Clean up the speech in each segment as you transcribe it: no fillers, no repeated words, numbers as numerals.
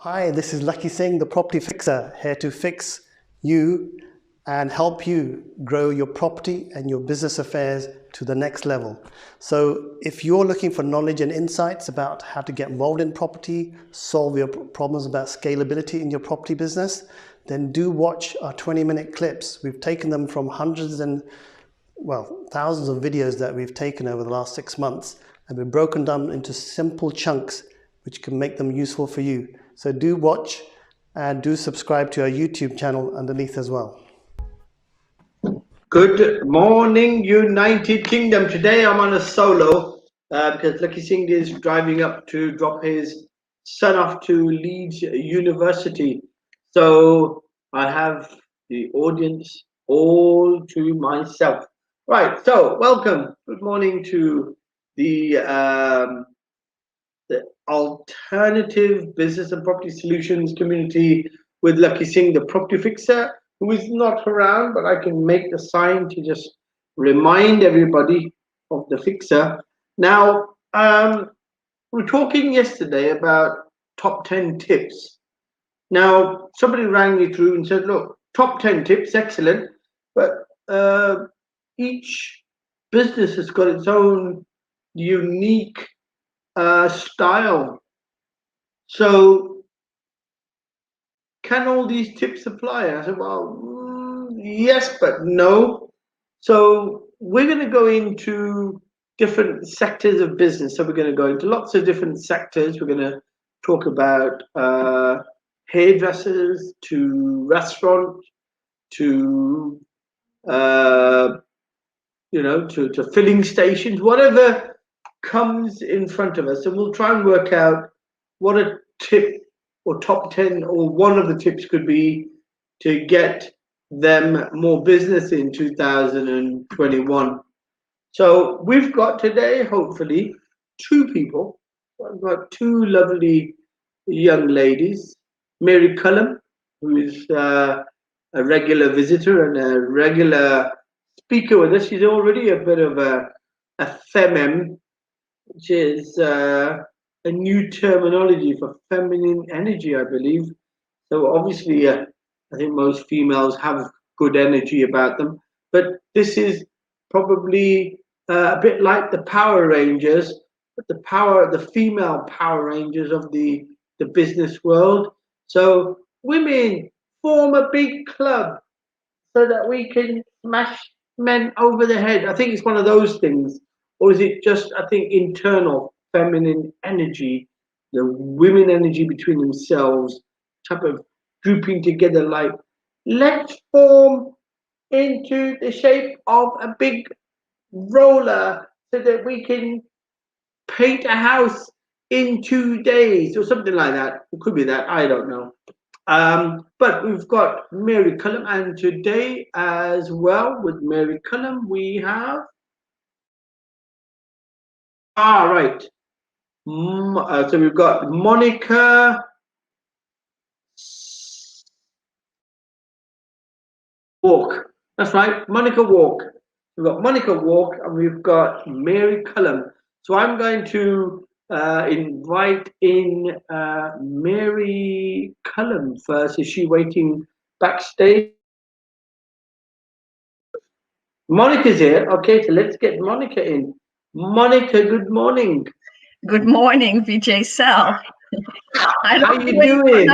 Hi, this is Lakhi Singh, the property fixer, here to fix you and help you grow your property and your business affairs to the next level. So if you're looking for knowledge and insights about how to get involved in property, solve your problems about scalability in your property business, then do watch our 20-minute clips. We've taken them from hundreds and, thousands of videos that we've taken over the last 6 months, and we've broken them into simple chunks which can make them useful for you. So do watch and do subscribe to our YouTube channel underneath as well. Good morning, United Kingdom. Today I'm on a solo because Lakhisingh is driving up to drop his son off to Leeds University. So I have the audience all to myself. Right, so welcome. Good morning to the alternative business and property solutions community with Lakhisingh, the property fixer, who is not around, but I can make the sign to just remind everybody of the fixer. Now, we were talking yesterday about top 10 tips. Now, somebody rang me through and said, look, top 10 tips, excellent, but each business has got its own unique style. So can all these tips apply? I said, well, yes, but no. So we're going to go into different sectors of business. So we're going to go into lots of different sectors. We're going to talk about hairdressers to restaurants to to filling stations, whatever comes in front of us, and we'll try and work out what a tip or top 10 or one of the tips could be to get them more business in 2021. So we've got today, hopefully, two people. I've got two lovely young ladies, Mary Cullum, who is a regular visitor and a regular speaker with us. She's already a bit of a femem, which is a new terminology for feminine energy, I believe. So obviously, I think most females have good energy about them, but this is probably a bit like the Power Rangers, but the female Power Rangers of the business world. So women, form a big club so that we can smash men over the head. I think it's one of those things. Or is it just, I think, internal feminine energy, the women energy between themselves, type of grouping together, like, let's form into the shape of a big roller so that we can paint a house in 2 days or something like that. It could be that, I don't know. But we've got Mary Cullum, and today as well with Mary Cullum we have right. So we've got Monica Walk. That's right, Monica Walk. We've got Monica Walk and we've got Mary Cullum. So I'm going to invite in Mary Cullum first. Is she waiting backstage? Monica's here. Okay, so let's get Monica in. Monica, good morning. Good morning, Vijay Sal. I How you doing?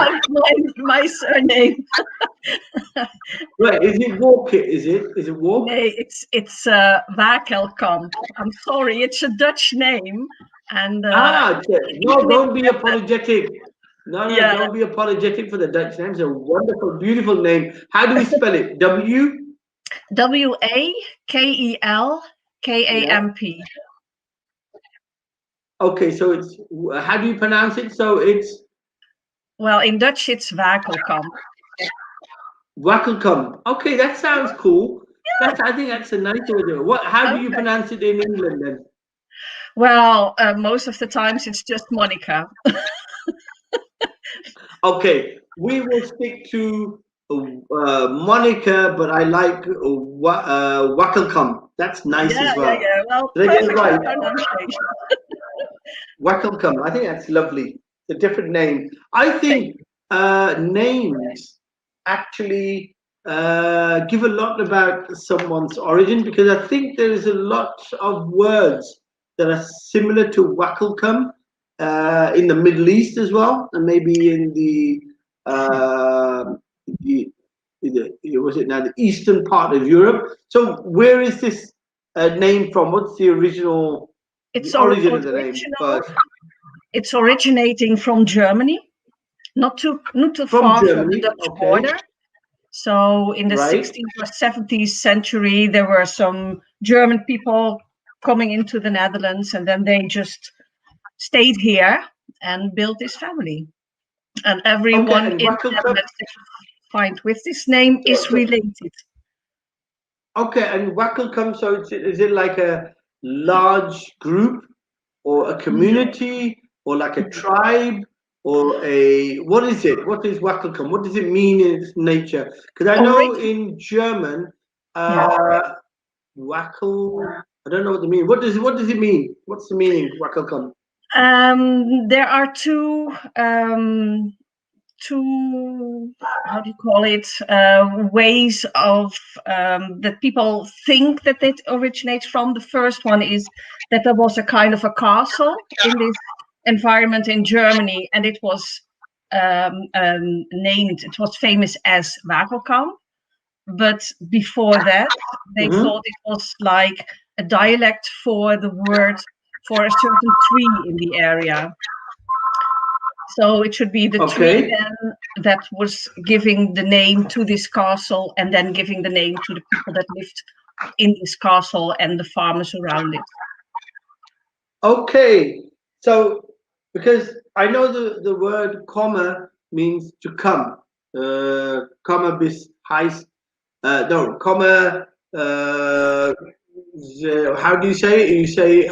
My surname. Right, is it Walk? Is it Walk? No, it's Wakelkamp. I'm sorry, it's a Dutch name, and no, don't be apologetic. No, yeah. Don't be apologetic for the Dutch name. It's a wonderful, beautiful name. How do we spell it? Wakelkamp. Okay, so it's, how do you pronounce it? So it's, well, in Dutch it's Wakelkamp. Wakelkamp. Okay, that sounds cool. Yeah. I think that's a nice idea. How do you pronounce it in England then? Well, most of the times it's just Monica. Okay, we will stick to Monica, but I like Wakelkamp. That's nice as well. Yeah. Well, right. Wakelkamp. I think that's lovely. It's a different name. I think names actually give a lot about someone's origin? Because I think there is a lot of words that are similar to Wackelcome in the Middle East as well, and maybe in the was it now the eastern part of Europe. So where is this name from? What's the original? It's the origin of the name first. It's originating from Germany, not too far from the Dutch border. So in the 16th or 17th century, there were some German people coming into the Netherlands, and then they just stayed here and built this family. And everyone in the Netherlands that you find with this name is related. Okay, and Wackelcome, so is it like a large group or a community or like a tribe or a, what is it? What is Wackelcome? What does it mean in its nature? Because I know in German, Wackel, I don't know what the meaning. What does it mean? What's the meaning, Wackelcome? There are two how do you call it, ways of that people think that it originates from. The first one is that there was a kind of a castle in this environment in Germany, and it was named, it was famous as Wackelkamp. But before that, they thought it was like a dialect for the word for a certain tree in the area. So it should be the tree then that was giving the name to this castle, and then giving the name to the people that lived in this castle and the farmers around it. Okay, so because I know the word comma means to come. Comma bis heißt, no, comma, how do you say it? You say,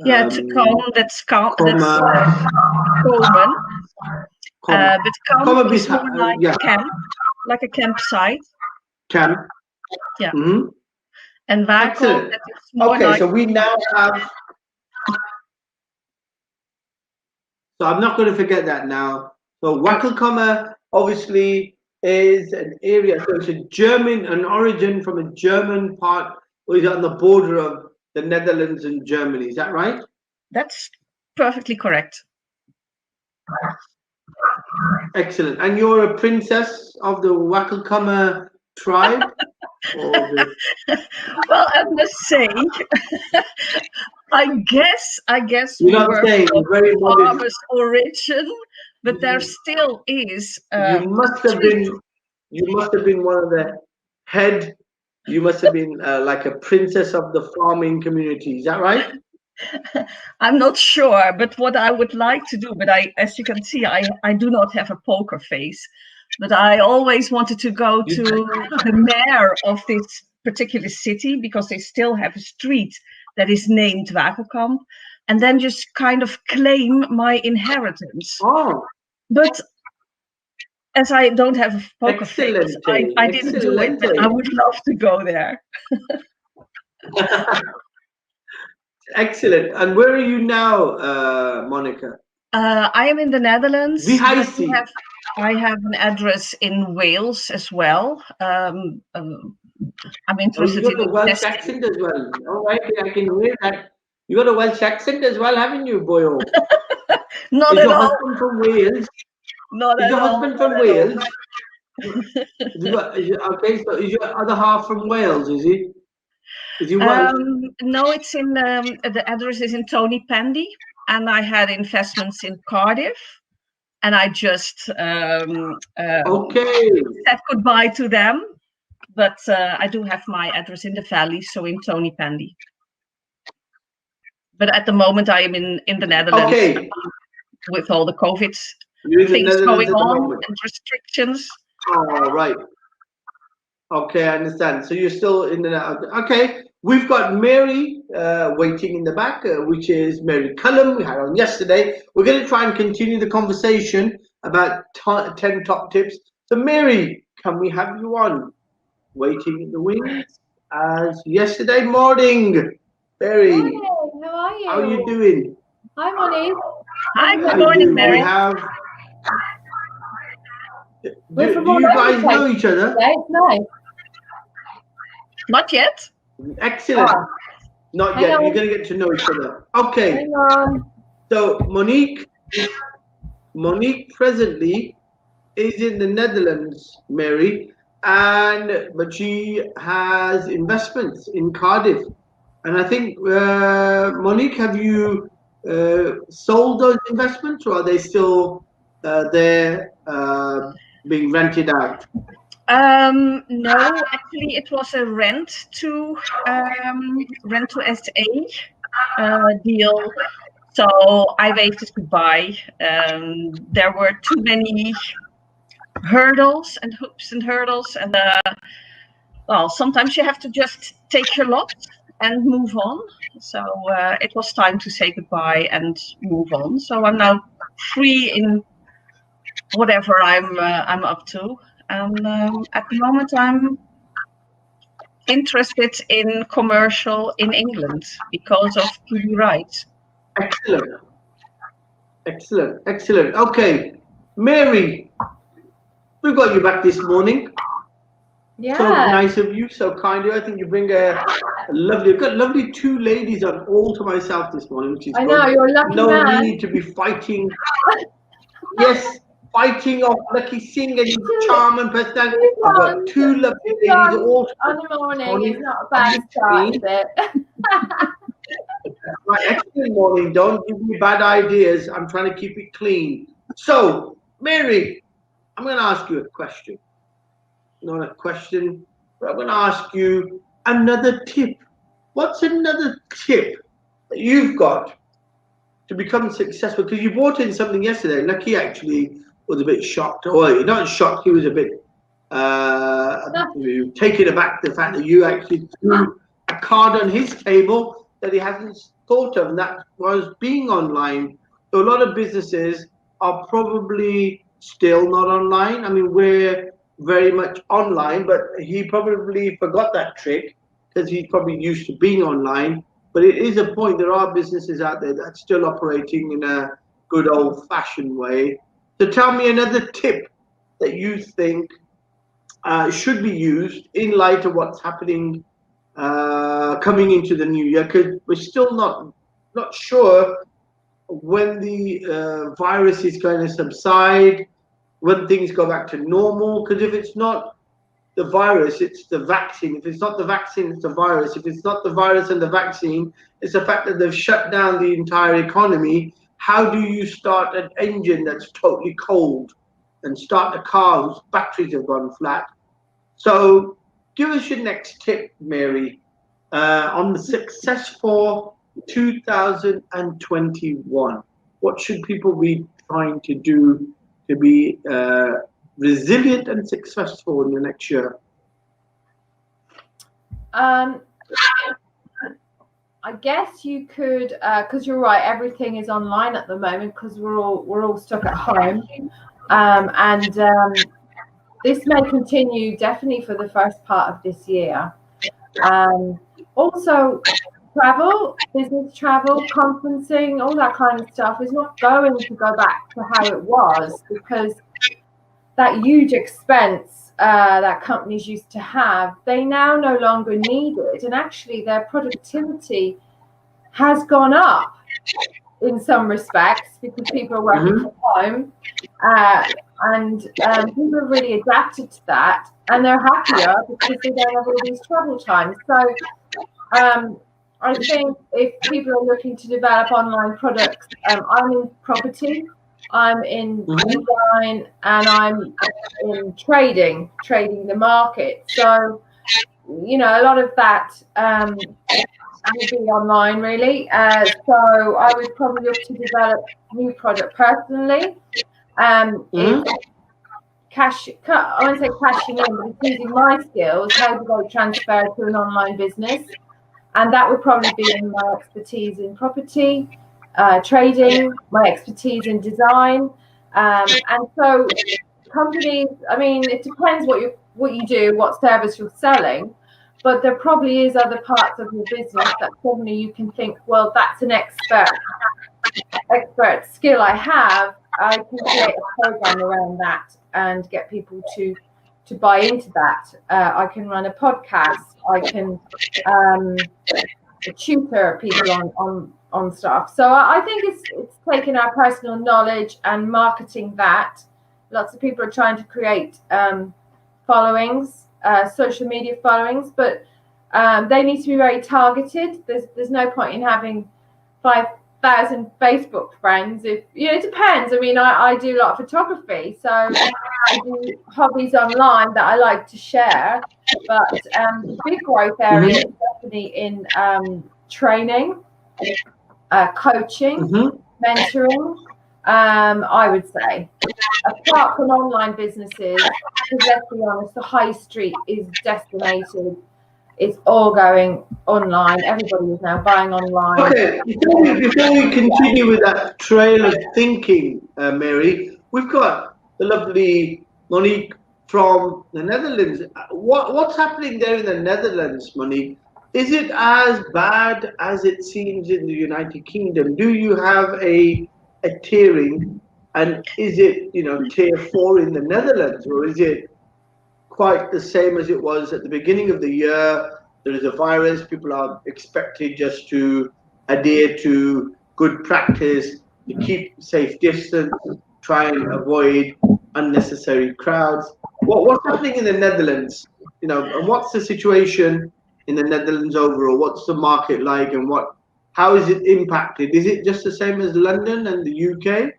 yeah, to come, that's come, that's common. But camp is more like a camp, like a campsite. Camp. Yeah. And Wackel, that is more like. So we now have. So I'm not going to forget that now. So Wackelkammer obviously is an area. So it's an origin from a German part, or is it on the border of the Netherlands and Germany? Is that right? That's perfectly correct. Excellent. And you're a princess of the Wackelkammer tribe? Well, I must say, I guess we were from farmers' origin, but there still is. You must have been one of the head. You must have been like a princess of the farming community. Is that right? I'm not sure, but what I would like to do, but as you can see, I do not have a poker face, but I always wanted to go to the mayor of this particular city, because they still have a street that is named Wackelkamp, and then just kind of claim my inheritance. But as I don't have a poker face, I didn't do it, but I would love to go there. Excellent. And where are you now, Monica? I am in the Netherlands. I have an address in Wales as well. I'm interested in a Welsh accent as well. All right, I can hear that. You got a Welsh accent as well, haven't you, boyo? Not at all. Husband from Wales? Not at all. Is your husband from Wales? Okay, so is your other half from Wales? Is he? Is he Welsh? No, it's in the address is in Tony Pandy, and I had investments in Cardiff, and I just said goodbye to them. But I do have my address in the valley, so in Tony Pandy. But at the moment, I am in the Netherlands with all the COVID things going on and restrictions. Oh, right. Okay, I understand. So you're still in the... Okay, we've got Mary waiting in the back, which is Mary Cullum. We had on yesterday. We're going to try and continue the conversation about 10 top tips. So Mary, can we have you on? Waiting in the wings as yesterday morning. Mary. Hi, how are you? How are you doing? Hi, Moni. Hi, good morning, Mary. Do you guys know each other? No. Not yet. Excellent. Not yet. You're going to get to know each other. Okay. So Monique presently is in the Netherlands, Mary, but she has investments in Cardiff. And I think, Monique, have you sold those investments, or are they still there being rented out? No, actually, it was a rent to SA deal. So I waited to buy. There were too many hurdles and hoops and hurdles, and well, sometimes you have to just take your lot and move on. So it was time to say goodbye and move on. So I'm now free in whatever I'm up to. And at the moment, I'm interested in commercial in England because of TV rights. Excellent. Excellent. Excellent. Okay. Mary, we got you back this morning. Yeah. So nice of you, so kind of you. I think you bring a lovely, I've got lovely two ladies on all to myself this morning, which is I know, you're a lucky no man. need to be fighting. Yes, fighting off Lakhi Singh and his charm and personality. I've got two lovely ladies all on the morning. It's not a bad start, is it? Right, excellent morning. Don't give me bad ideas. I'm trying to keep it clean. So, Mary, I'm going to ask you a question. Not a question, but I'm going to ask you another tip. What's another tip that you've got to become successful? Because you brought in something yesterday. Lakhi actually was a bit shocked. Well, not shocked. He was a bit taken aback the fact that you actually threw a card on his table that he hasn't thought of, and that was being online. So a lot of businesses are probably still not online. I mean, we're very much online, but he probably forgot that trick because he's probably used to being online. But it is a point. There are businesses out there that are still operating in a good old-fashioned way. So tell me another tip that you think should be used in light of what's happening coming into the new year, because we're still not sure when the virus is going to subside, when things go back to normal. Because if it's not the virus, it's the vaccine. If it's not the vaccine, it's the virus. If it's not the virus and the vaccine, it's the fact that they've shut down the entire economy. How do you start an engine that's totally cold and start a car whose batteries have gone flat? So give us your next tip, Mary, on the success for 2021. What should people be trying to do to be resilient and successful in the next year? I guess you could, because you're right, everything is online at the moment because we're all stuck at home, and this may continue definitely for the first part of this year. Also, travel, business travel, conferencing, all that kind of stuff is not going to go back to how it was, because that huge expense that companies used to have, they now no longer need it. And actually their productivity has gone up in some respects because people are working from home. And people have really adapted to that, and they're happier because they don't have all these travel times. So I think if people are looking to develop online products, I'm in property, I'm in design, and I'm in trading the market. So, you know, a lot of that would be online, really. So I would probably look to develop new product personally. It's I won't say cashing in, but it's using my skills. How do I transfer to an online business? And that would probably be in my expertise in property, trading, my expertise in design. And so companies, I mean, it depends what you do, what service you're selling, but there probably is other parts of your business that suddenly you can think, well, that's an expert skill I have. I can create a program around that and get people to buy into that. I can run a podcast. I can tutor people on stuff. So I think it's taking our personal knowledge and marketing that. Lots of people are trying to create followings, social media followings, but they need to be very targeted. There's no point in having 5,000 Facebook friends. If it depends. I mean, I do a lot of photography, so I do hobbies online that I like to share. But the big growth area is definitely in training, coaching, mentoring. I would say, apart from online businesses, because let's be honest, the high street is decimated. It's all going online. Everybody is now buying online. Okay, before we continue with that trail of thinking, Mary, we've got the lovely Monique from the Netherlands. What's happening there in the Netherlands, Monique? Is it as bad as it seems in the United Kingdom? Do you have a tiering, and is it tier 4 in the Netherlands, or is it quite the same as it was at the beginning of the year? There is a virus, people are expected just to adhere to good practice, to keep safe distance, try and avoid unnecessary crowds. What's happening in the Netherlands? And what's the situation in the Netherlands overall? What's the market like, and how is it impacted? Is it just the same as London and the UK?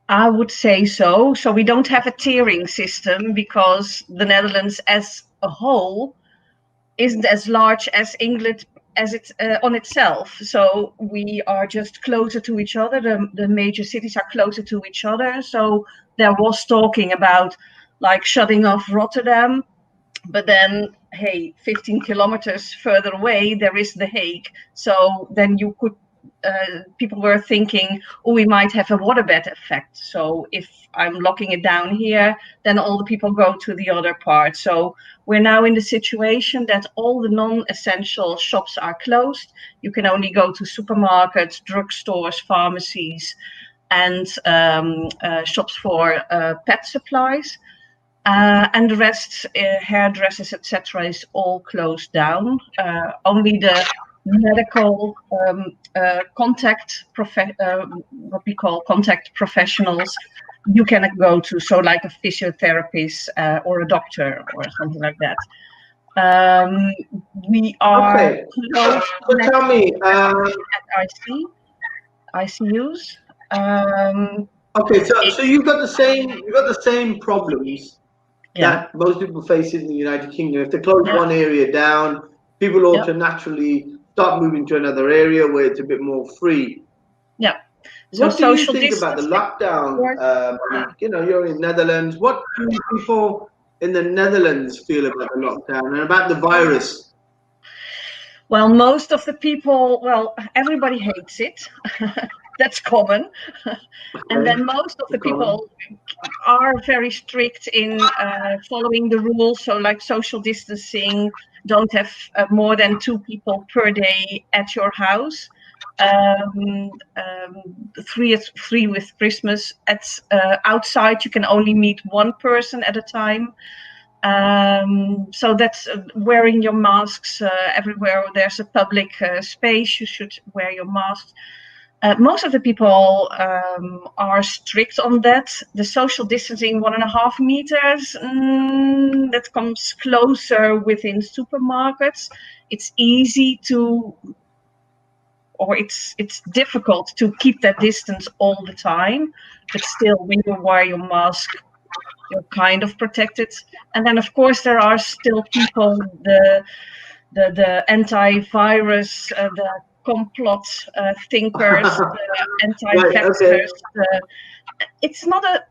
I would say so. So we don't have a tiering system because the Netherlands as a whole isn't as large as England as it's on itself. So we are just closer to each other. The major cities are closer to each other. So there was talking about like shutting off Rotterdam, but then, hey, 15 kilometers further away, there is The Hague. So then you could, people were thinking, oh, we might have a waterbed effect. So if I'm locking it down here, then all the people go to the other part. So we're now in the situation that all the non-essential shops are closed. You can only go to supermarkets, drugstores, pharmacies, and shops for pet supplies. And the rest, hairdressers, etc., is all closed down. Only the medical what we call contact professionals, you can go to, so like a physiotherapist or a doctor or something like that. We are okay. So tell me, at ICUs. Okay, so you've got the same problems that most people face in the United Kingdom. If they close one area down, people ought to naturally start moving to another area where it's a bit more free. Yeah. So what do you think about the lockdown? You're in the Netherlands. What do people in the Netherlands feel about the lockdown and about the virus? Well, most of the people, everybody hates it. That's common. And then most of the people are very strict in following the rules. So like social distancing, don't have more than 2 people per day at your house. 3 with Christmas. Outside, you can only meet 1 person at a time. So that's wearing your masks everywhere there's a public space. You should wear your mask. Most of the people are strict on that. The social distancing 1.5 meters, that comes closer within supermarkets. It's easy to, or it's difficult to keep that distance all the time. But still, when you wear your mask, you're kind of protected. And then, of course, there are still people, the antivirus, the complot thinkers, the anti-vaxxers. It's not a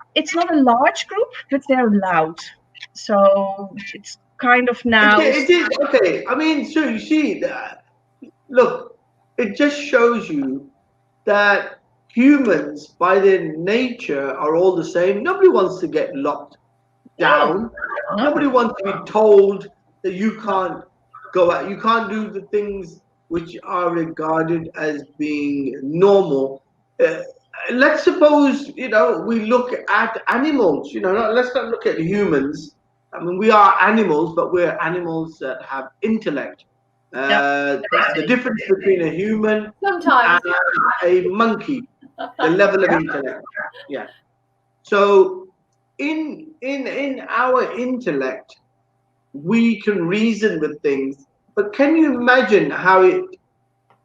large group, but they're loud. So it's kind of now. It is okay. I mean, so you see, look, it just shows you that humans, by their nature, are all the same. Nobody wants to get locked down. No. Nobody wants to be told that you can't go out, you can't do the things which are regarded as being normal. let's suppose, we look at animals, let's not look at humans. I mean, we are animals, but we're animals that have intellect. The difference between a human Sometimes. and a monkey, the level of intellect. Yeah. So in our intellect, we can reason with things, but can you imagine how it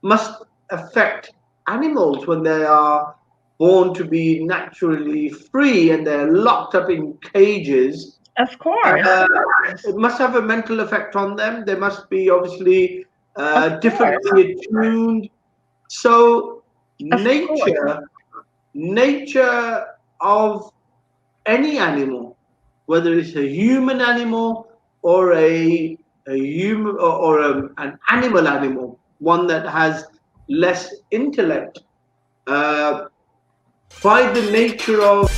must affect animals when they are born to be naturally free and they're locked up in cages? Of course. It must have a mental effect on them. They must be obviously differently attuned. So nature of any animal, whether it's a human animal or a human or an animal, one that has less intellect, by the nature of